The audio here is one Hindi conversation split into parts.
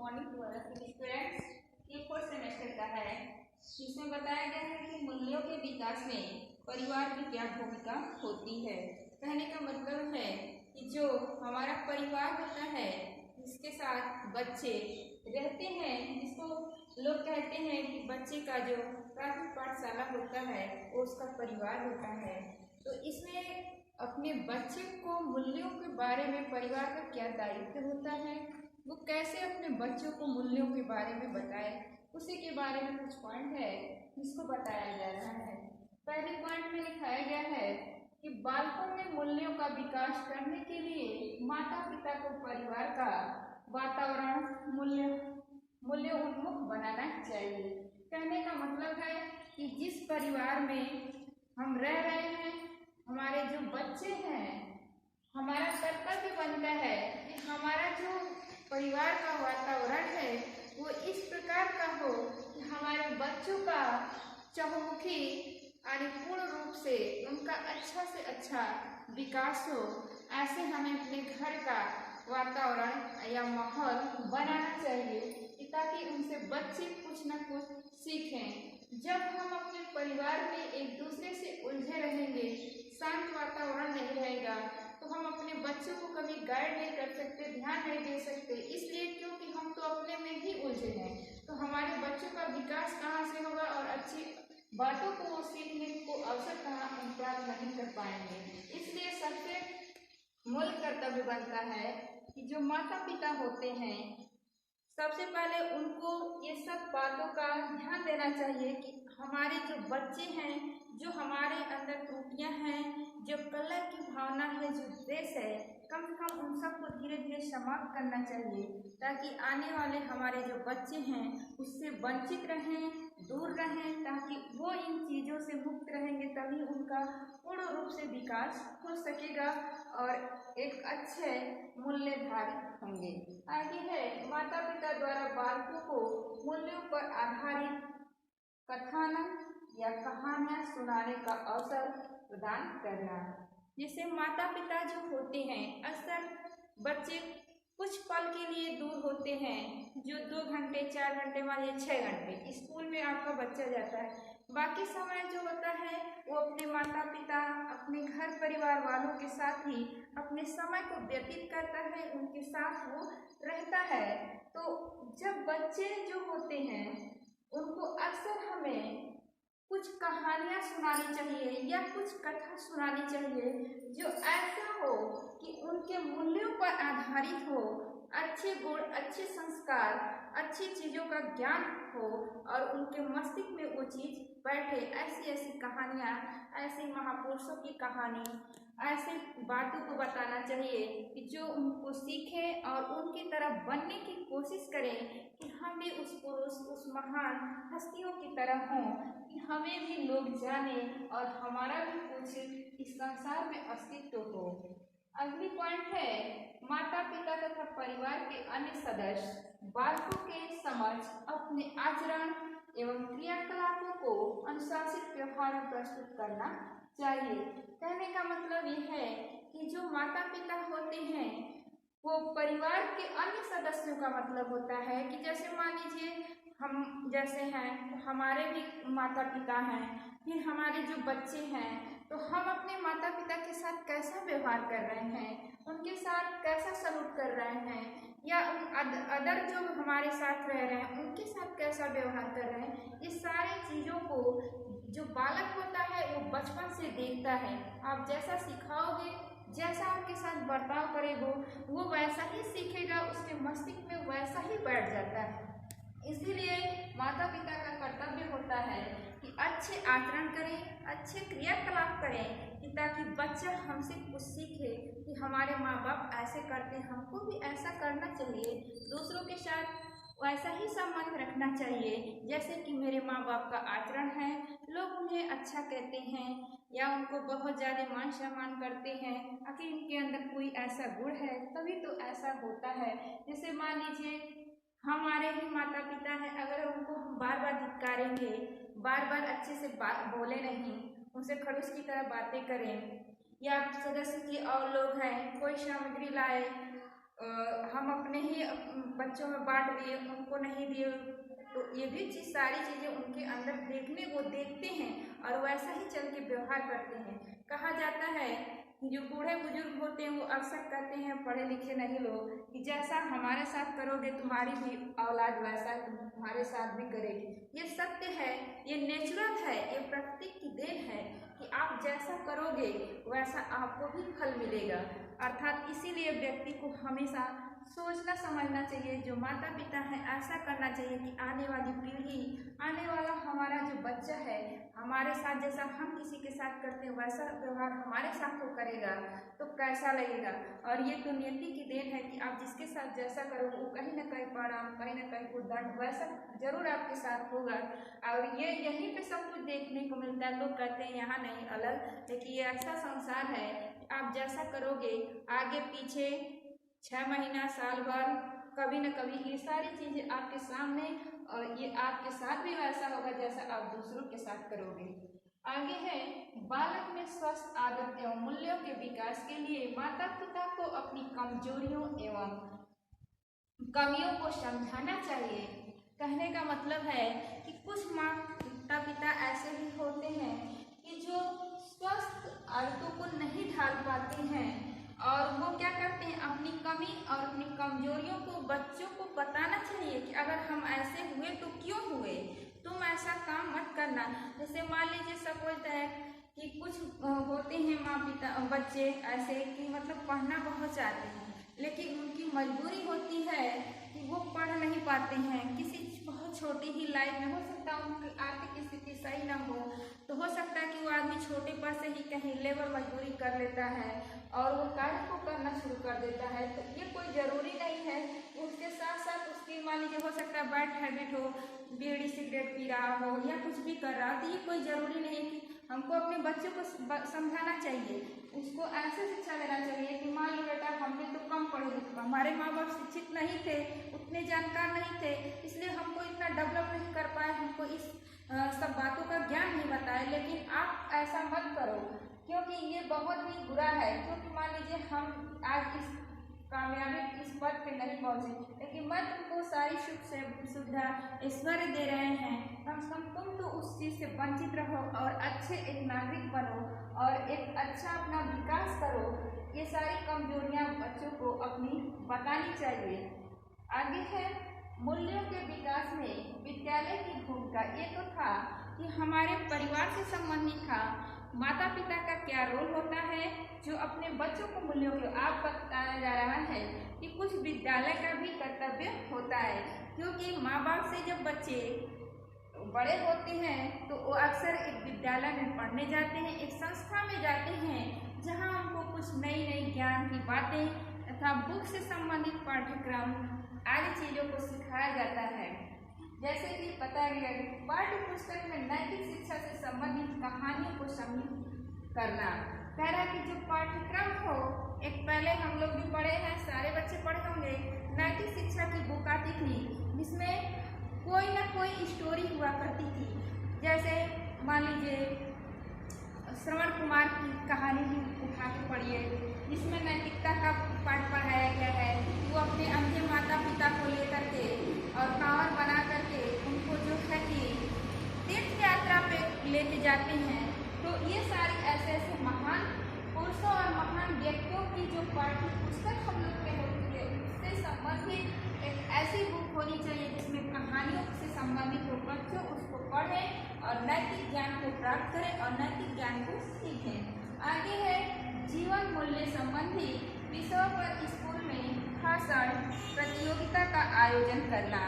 Morning to all students. ये फोर्थ सेमेस्टर का है। इसमें बताया गया है कि मूल्यों के विकास में परिवार की क्या भूमिका होती है। कहने का मतलब है कि जो हमारा परिवार होता है, जिसके साथ बच्चे रहते हैं, जिसको लोग कहते हैं कि बच्चे का जो प्राथमिक पाठशाला होता है वो उसका परिवार होता है। तो इसमें अपने बच्चे को मूल्यों के बारे में परिवार का क्या दायित्व होता है, वो कैसे अपने बच्चों को मूल्यों के बारे में बताए, उसी के बारे में कुछ पॉइंट है जिसको बताया जा रहा है। पहले पॉइंट में लिखाया गया है कि बालकों में मूल्यों का विकास करने के लिए माता पिता को परिवार का वातावरण मूल्य उन्मुख बनाना चाहिए। कहने का मतलब है कि जिस परिवार में हम रह रहे हैं, हमारे जो बच्चे हैं, हमारा कर्तव्य बनता है कि हमारा जो परिवार का वातावरण है वो इस प्रकार का हो कि हमारे बच्चों का चहुमुखी यानी पूर्ण रूप से उनका अच्छा से अच्छा विकास हो। ऐसे हमें अपने घर का वातावरण या माहौल बनाना चाहिए ताकि उनसे बच्चे कुछ न कुछ सीखें। जब हम अपने परिवार में एक दूसरे से उलझे रहेंगे, शांत वातावरण नहीं रहेगा, तो हम अपने बच्चों को कभी गाइड नहीं कर सकते, ध्यान नहीं दे सकते। इसलिए क्योंकि हम तो अपने में ही उलझे हैं, तो हमारे बच्चों का विकास कहाँ से होगा और अच्छी बातों को वो सीखने को अवसर कहाँ प्राप्त नहीं कर पाएंगे। इसलिए सबसे मूल कर्तव्य बनता है कि जो माता पिता होते हैं, सबसे पहले उनको ये सब बातों का ध्यान देना चाहिए कि हमारे जो बच्चे हैं, जो हमारे अंदर त्रुटियां हैं, जो कला की भावना है, जो द्वेष है, कम से कम उन सबको धीरे धीरे समाप्त करना चाहिए ताकि आने वाले हमारे जो बच्चे हैं उससे वंचित रहें, दूर रहें, ताकि वो इन चीज़ों से मुक्त रहेंगे, तभी उनका पूर्ण रूप से विकास हो सकेगा और एक अच्छे मूल्यधारी होंगे। आगे है माता पिता द्वारा बालकों को मूल्यों पर आधारित कथानक या कहानियां सुनाने का अवसर प्रदान करना। जैसे माता पिता जो होते हैं, अक्सर बच्चे कुछ पल के लिए दूर होते हैं, जो 2 घंटे 4 घंटे मान लीजिए 6 घंटे स्कूल में आपका बच्चा जाता है, बाकी समय जो होता है वो अपने माता पिता, अपने घर परिवार वालों के साथ ही अपने समय को व्यतीत करता है, उनके साथ वो रहता है। तो जब बच्चे जो होते हैं उनको अक्सर हमें कुछ कहानियाँ सुनानी चाहिए या कुछ कथा सुनानी चाहिए जो ऐसा हो कि उनके मूल्यों पर आधारित हो, अच्छे गुण, अच्छे संस्कार, अच्छी चीज़ों का ज्ञान हो और उनके मस्तिष्क में वो चीज़ बैठे। ऐसी ऐसी कहानियाँ, ऐसे महापुरुषों की कहानी, ऐसे बातों को बताना चाहिए कि जो उनको सीखें और उनकी तरह बनने की कोशिश करें कि हम भी उस पुरुष, उस महान हस्तियों की तरह हों, कि हमें भी लोग जाने और हमारा भी कुछ इस संसार में अस्तित्व हो। अगली पॉइंट है माता पिता तथा परिवार के अन्य सदस्य बालकों के समक्ष अपने आचरण एवं क्रियाकलापों को अनुशासित व्यवहार में प्रस्तुत करना चाहिए। कहने का मतलब ये है कि जो माता पिता होते हैं वो परिवार के अन्य सदस्यों का मतलब होता है कि जैसे मान लीजिए हम जैसे हैं तो हमारे भी माता पिता हैं, फिर हमारे जो बच्चे हैं, तो हम अपने माता पिता के साथ कैसा व्यवहार कर रहे हैं, उनके साथ कैसा सलूट कर रहे हैं, या अदर जो हमारे साथ रह रहे हैं उनके साथ कैसा व्यवहार कर रहे हैं, इस सारी चीज़ों को जो बालक होता है वो बचपन से देखता है। आप जैसा सिखाओगे, जैसा उनके साथ बर्ताव करेगो, वो वैसा ही सीखेगा, उसके मस्तिष्क में वैसा ही बैठ जाता है। इसीलिए माता पिता का कर्तव्य होता है कि अच्छे आचरण करें, अच्छे क्रियाकलाप करें, कि ताकि बच्चा हमसे कुछ सीखे कि हमारे माँ बाप ऐसे करते हैं, हमको भी ऐसा करना चाहिए, दूसरों के साथ वैसा ही संबंध रखना चाहिए जैसे कि मेरे माँ बाप का आचरण है। लोग उन्हें अच्छा कहते हैं या उनको बहुत ज़्यादा मान सम्मान करते हैं, आखिर इनके अंदर कोई ऐसा गुण है तभी तो ऐसा होता है। जैसे मान लीजिए हमारे ही माता पिता हैं, अगर उनको हम बार बार धिक्कारेंगे, बार बार अच्छे से बात बोले नहीं, उनसे खड़ूस की तरह बातें करें, या सदस्य की और लोग हैं कोई सामग्री लाए हम अपने ही बच्चों में बांट दिए, उनको नहीं दिए, तो ये भी चीज़ सारी चीज़ें उनके अंदर वो देखते हैं और वैसा ही चल के व्यवहार करते हैं। कहा जाता है कि जो बूढ़े बुजुर्ग होते हैं वो अक्सर कहते हैं, पढ़े लिखे नहीं लोग, कि जैसा हमारे साथ करोगे तुम्हारी भी औलाद वैसा तुम्हारे साथ भी करेगी। ये सत्य है, ये नेचुरल है, ये प्रकृति की देन है कि आप जैसा करोगे वैसा आपको भी फल मिलेगा। अर्थात इसीलिए व्यक्ति को हमेशा सोचना समझना चाहिए, जो माता पिता है ऐसा करना चाहिए कि आने वाली पीढ़ी, आने वाला हमारा जो बच्चा है, हमारे साथ जैसा हम किसी के साथ करते हैं वैसा व्यवहार हमारे साथ वो करेगा तो कैसा लगेगा। और ये तो नियति की देन है कि आप जिसके साथ जैसा करोगे वो कहीं ना कहीं परिणाम, कहीं ना कहीं दंड वैसा जरूर आपके साथ होगा। और ये यहीं पे सब कुछ देखने को मिलता है। लोग कहते हैं यहाँ नहीं अलग, लेकिन ये ऐसा संसार है आप जैसा करोगे आगे पीछे 6 महीना साल भर कभी न कभी ये सारी चीजें आपके सामने, और ये आपके साथ भी वैसा होगा जैसा आप दूसरों के साथ करोगे। आगे है, बालक में स्वस्थ आदत एवं मूल्यों के विकास के लिए माता पिता को अपनी कमजोरियों एवं कमियों को समझाना चाहिए। कहने का मतलब है कि कुछ माता पिता ऐसे भी होते हैं कि जो स्वस्थ आदतों को नहीं ढाल पाते हैं और वो क्या करते हैं, अपनी कमी और अपनी कमजोरियों को बच्चों को बताना चाहिए कि अगर हम ऐसे हुए तो क्यों हुए, तुम ऐसा काम मत करना। जैसे मान लीजिए सपोज है कि कुछ होते हैं माँ पिता बच्चे ऐसे कि मतलब पढ़ना बहुत चाहते हैं लेकिन उनकी मजबूरी होती है कि वो पढ़ नहीं पाते हैं। किसी बहुत छोटी ही लाइफ में हो सकता है उनकी आर्थिक स्थिति सही न हो, तो हो सकता है कि वो आदमी छोटे पर से ही कहीं लेबर मजदूरी कर लेता है और वो कार्य को करना शुरू कर देता है। तो ये कोई ज़रूरी नहीं है, उसके साथ साथ उसकी मान लीजिए हो सकता है बैड हैबिट हो, बीड़ी सिगरेट पी रहा हो या कुछ भी कर रहा हो, तो ये कोई ज़रूरी नहीं है कि हमको अपने बच्चों को समझाना चाहिए, उसको ऐसे शिक्षा देना चाहिए कि मान लो बेटा हमने तो कम पढ़े लिखे, हमारे माँ बाप शिक्षित नहीं थे, उतने जानकार नहीं थे, इसलिए हमको इतना डेवलप नहीं कर पाए, हमको इस सब बातों का ज्ञान नहीं बताए। लेकिन आप ऐसा मत करो क्योंकि ये बहुत ही बुरा है। क्योंकि मान लीजिए हम आज इस कामयाबी इस पद पे नहीं पहुँचे, लेकिन मैं तुमको सारी सुख से सुविधा ऐश्वर्य दे रहे हैं, कम से कम तुम तो उस चीज़ से वंचित रहो और अच्छे एक नागरिक बनो और एक अच्छा अपना विकास करो। ये सारी कमजोरियां बच्चों को अपनी बतानी चाहिए। आगे है, मूल्यों के विकास में विद्यालय की भूमिका। ये तो था कि हमारे परिवार से संबंधित था, माता पिता का क्या रोल होता है जो अपने बच्चों को मूल्यों के आप बताया जा रहा है कि कुछ विद्यालय का भी कर्तव्य होता है। क्योंकि माँ बाप से जब बच्चे बड़े होते हैं तो वो अक्सर एक विद्यालय में पढ़ने जाते हैं, एक संस्था में जाते हैं जहाँ उनको कुछ नई नई ज्ञान की बातें तथा बुक से संबंधित पाठ्यक्रम आदि चीज़ों को सिखाया जाता है। जैसे कि पता गया पाठ्य पुस्तक में नैतिक शिक्षा से संबंधित कहानियों को सम्मिलित करना। कह रहा कि जो पाठ्यक्रम हो, एक पहले हम लोग भी पढ़े हैं, सारे बच्चे पढ़े होंगे, नैतिक शिक्षा की बुक आती थी जिसमें कोई ना कोई स्टोरी हुआ करती थी। जैसे मान लीजिए श्रवण कुमार की कहानी भी उठा के पढ़िए जिसमें नैतिकता का पाठ पढ़ाया गया है। वो अपने अंधे माता पिता को लेकर के और कांवर बना करके उनको जो है कि तीर्थ यात्रा पे लेके जाते हैं। तो ये सारी ऐसे ऐसे महान पुरुषों और महान व्यक्तियों की जो पाठ्य पुस्तक हम लोग में होती है उससे संबंधित एक ऐसी बुक होनी चाहिए जिसमें कहानियों से संबंधित हो, बच्चों उसको पढ़ें और नैतिक ज्ञान को प्राप्त करें और नैतिक ज्ञान को सीखें। आगे है, जीवन मूल्य संबंधी विषयों पर स्कूल में भाषण प्रतियोगिता का आयोजन करना।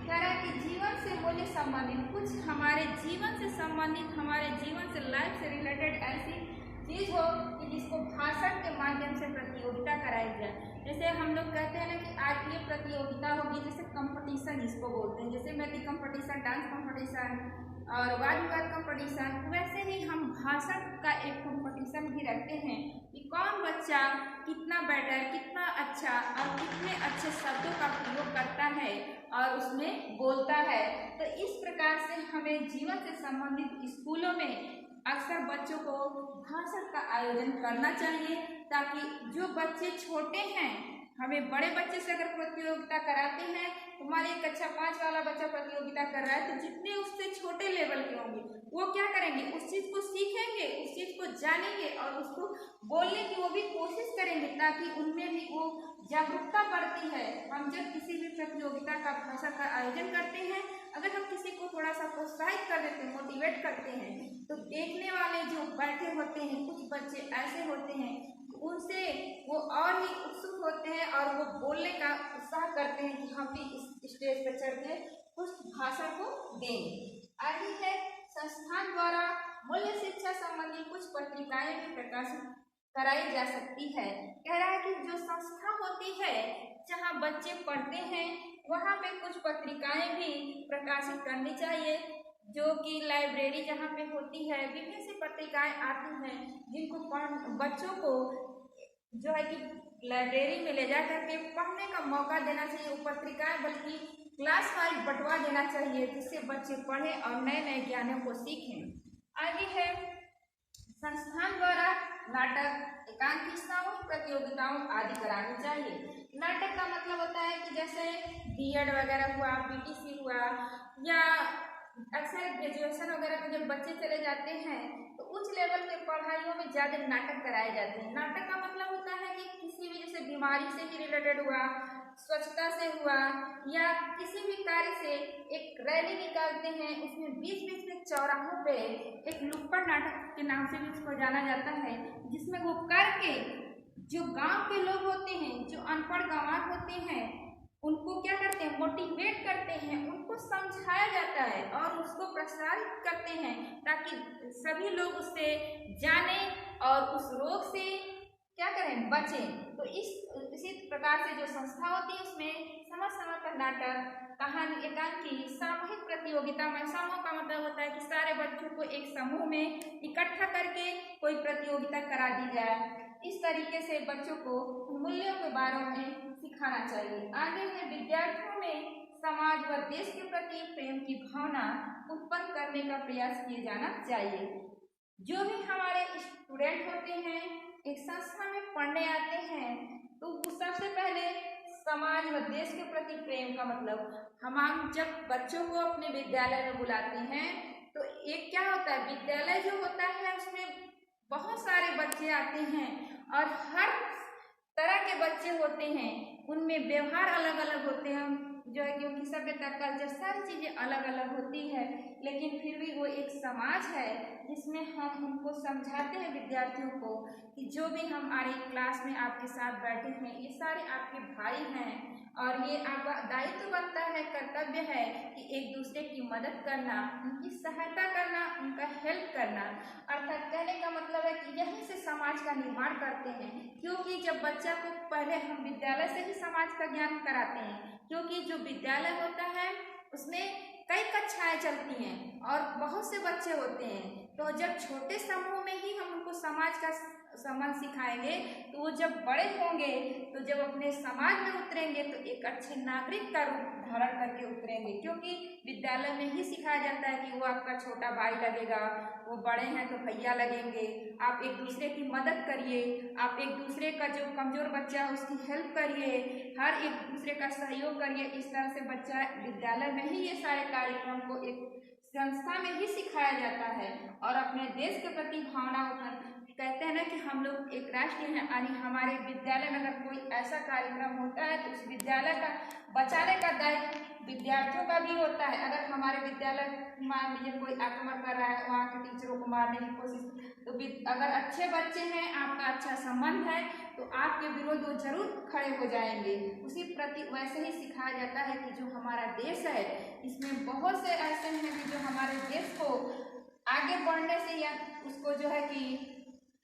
कह रहा है कि जीवन से मूल्य संबंधित कुछ हमारे जीवन से संबंधित, हमारे जीवन से लाइफ से रिलेटेड ऐसी चीज हो कि जिसको भाषण के माध्यम से प्रतियोगिता कराई जाए। जैसे हम लोग कहते हैं ना कि आज ये प्रतियोगिता होगी, जैसे कंपटीशन जिसको बोलते हैं, जैसे मैथिली कंपटीशन, डांस कंपटीशन और वाद विवाद कंपटीशन, वैसे ही हम भाषण का एक कंपटीशन भी रखते हैं कि कौन बच्चा कितना बेटर, कितना अच्छा और कितने अच्छे शब्दों का प्रयोग करता है और उसमें बोलता है। तो इस प्रकार से हमें जीवन से संबंधित स्कूलों में अक्सर बच्चों को भाषण का आयोजन करना चाहिए ताकि जो बच्चे छोटे हैं हमें बड़े बच्चे से अगर प्रतियोगिता कराते हैं, हमारे कक्षा 5 वाला बच्चा प्रतियोगिता कर रहा है, तो जितने उससे छोटे लेवल के होंगे वो क्या करेंगे, उस चीज को सीखेंगे, उस चीज को जानेंगे और उसको बोलने की वो भी कोशिश करेंगे, ताकि उनमें भी वो जागरूकता बढ़ती है। हम जब किसी भी प्रतियोगिता का भाषा का आयोजन करते हैं, अगर हम किसी को थोड़ा सा प्रोत्साहित कर देते हैं, मोटिवेट करते हैं, तो देखने वाले जो बैठे होते हैं, कुछ बच्चे ऐसे होते हैं, उनसे वो और ही उत्सुक होते हैं और वो बोलने का उत्साह करते हैं कि हम भी इस स्टेज पर चढ़ के उस भाषा को देंगे। आगे है, संस्थान द्वारा मूल्य शिक्षा संबंधी कुछ पत्रिकाएं भी प्रकाशित कराई जा सकती है। कह रहा है कि जो संस्था होती है जहाँ बच्चे पढ़ते हैं, वहाँ पे कुछ पत्रिकाएं भी प्रकाशित करनी चाहिए, जो कि लाइब्रेरी जहाँ पे होती है, विभिन्न सी पत्रिकाएं आती हैं जिनको बच्चों को जो है कि लाइब्रेरी में ले जा करके पढ़ने का मौका देना चाहिए। वो पत्रिकाएं बल्कि क्लास वाइज बंटवा देना चाहिए, जिससे बच्चे पढ़ें और नए नए ज्ञानों को सीखें। आगे है, संस्थान द्वारा नाटक, एकांकिकाओं, प्रतियोगिताओं आदि करानी चाहिए। नाटक का मतलब होता है कि जैसे बीएड वगैरह हुआ, बीटीसी हुआ, या अक्सर ग्रेजुएशन वगैरह में जब बच्चे चले जाते हैं तो उच्च लेवल के पढ़ाइयों में ज़्यादा नाटक कराए जाते हैं। नाटक का मतलब होता है कि किसी भी जैसे बीमारी से ही रिलेटेड हुआ, स्वच्छता से हुआ, या किसी भी कार्य से एक रैली निकालते हैं, उसमें बीच बीच में चौराहों पे एक नुक्कड़ नाटक के नाम से भी उसको जाना जाता है, जिसमें वो करके जो गांव के लोग होते हैं, जो अनपढ़ गंवार होते हैं, उनको क्या करते हैं, मोटिवेट करते हैं, उनको समझाया जाता है और उसको प्रसारित करते हैं, ताकि सभी लोग उससे जानें और उस रोग से क्या करें, बचें। तो इसी प्रकार से जो संस्था होती है उसमें समय समय पर नाटक, कहानी, एकांकी, सामूहिक प्रतियोगिता में, समूह का मतलब होता है कि सारे बच्चों को एक समूह में इकट्ठा करके कोई प्रतियोगिता करा दी जाए। इस तरीके से बच्चों को मूल्यों के बारे में सिखाना चाहिए। आगे है, विद्यार्थियों में समाज व देश के प्रति प्रेम की भावना उत्पन्न करने का प्रयास किया जाना चाहिए। जो भी हमारे स्टूडेंट होते हैं, एक संस्था में पढ़ने आते हैं, तो सबसे पहले समाज व देश के प्रति प्रेम का मतलब, हम जब बच्चों को अपने विद्यालय में बुलाते हैं तो एक क्या होता है, विद्यालय जो होता है उसमें बहुत सारे बच्चे आते हैं और हर तरह के बच्चे होते हैं, उनमें व्यवहार अलग अलग होते हैं, जो है कि उनकी सभ्यता, कल्चर, सारी चीज़ें अलग अलग होती है, लेकिन फिर भी वो एक समाज है जिसमें हम उनको समझाते हैं विद्यार्थियों को कि जो भी हमारी क्लास में आपके साथ बैठे हैं, ये सारे आपके भाई हैं और ये आपका दायित्व बनता है, कर्तव्य है कि एक दूसरे की मदद करना, उनकी सहायता करना, उनका हेल्प करना। अर्थात कहने का मतलब है कि यहीं से समाज का निर्माण करते हैं, क्योंकि जब बच्चा को पहले हम विद्यालय से ही समाज का ज्ञान कराते हैं, क्योंकि जो विद्यालय होता है उसमें कई कक्षाएं चलती हैं और बहुत से बच्चे होते हैं, तो जब छोटे समूह में ही हम उनको समाज का संबंध सिखाएंगे तो वो जब बड़े होंगे तो जब अपने समाज में उतरेंगे तो एक अच्छे नागरिक का रूप धारण करके उतरेंगे, क्योंकि विद्यालय में ही सिखाया जाता है कि वो आपका छोटा भाई लगेगा, वो बड़े हैं तो भैया लगेंगे, आप एक दूसरे की मदद करिए, आप एक दूसरे का जो कमजोर बच्चा है उसकी हेल्प करिए, हर एक दूसरे का सहयोग करिए। इस तरह से बच्चा विद्यालय में ही ये सारे कार्यक्रम को एक संस्था में ही सिखाया जाता है और अपने देश के प्रति भावना उत्पन्न, कहते हैं ना कि हम लोग एक राष्ट्र हैं, यानी हमारे विद्यालय में अगर कोई ऐसा कार्यक्रम होता है तो उस विद्यालय का बचाने का दायित्व विद्यार्थियों का भी होता है। अगर हमारे विद्यालय मान लीजिए कोई आक्रमण कर रहा है, वहाँ के टीचरों को मारने की कोशिश, तो अगर अच्छे बच्चे हैं, आपका अच्छा संबंध है, तो आपके विरोध वो जरूर खड़े हो जाएंगे। उसी प्रति वैसे ही सिखाया जाता है कि जो हमारा देश है इसमें बहुत से ऐसे हैं कि जो हमारे देश को आगे बढ़ने से या उसको जो है कि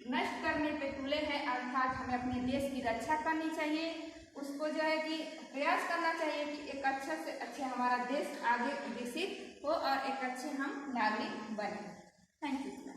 नष्ट करने पे तुले हैं। अर्थात हमें अपने देश की रक्षा करनी चाहिए, उसको जो है कि प्रयास करना चाहिए कि एक अच्छे से अच्छे हमारा देश आगे विकसित हो और एक अच्छे हम नागरिक बने। Thank you.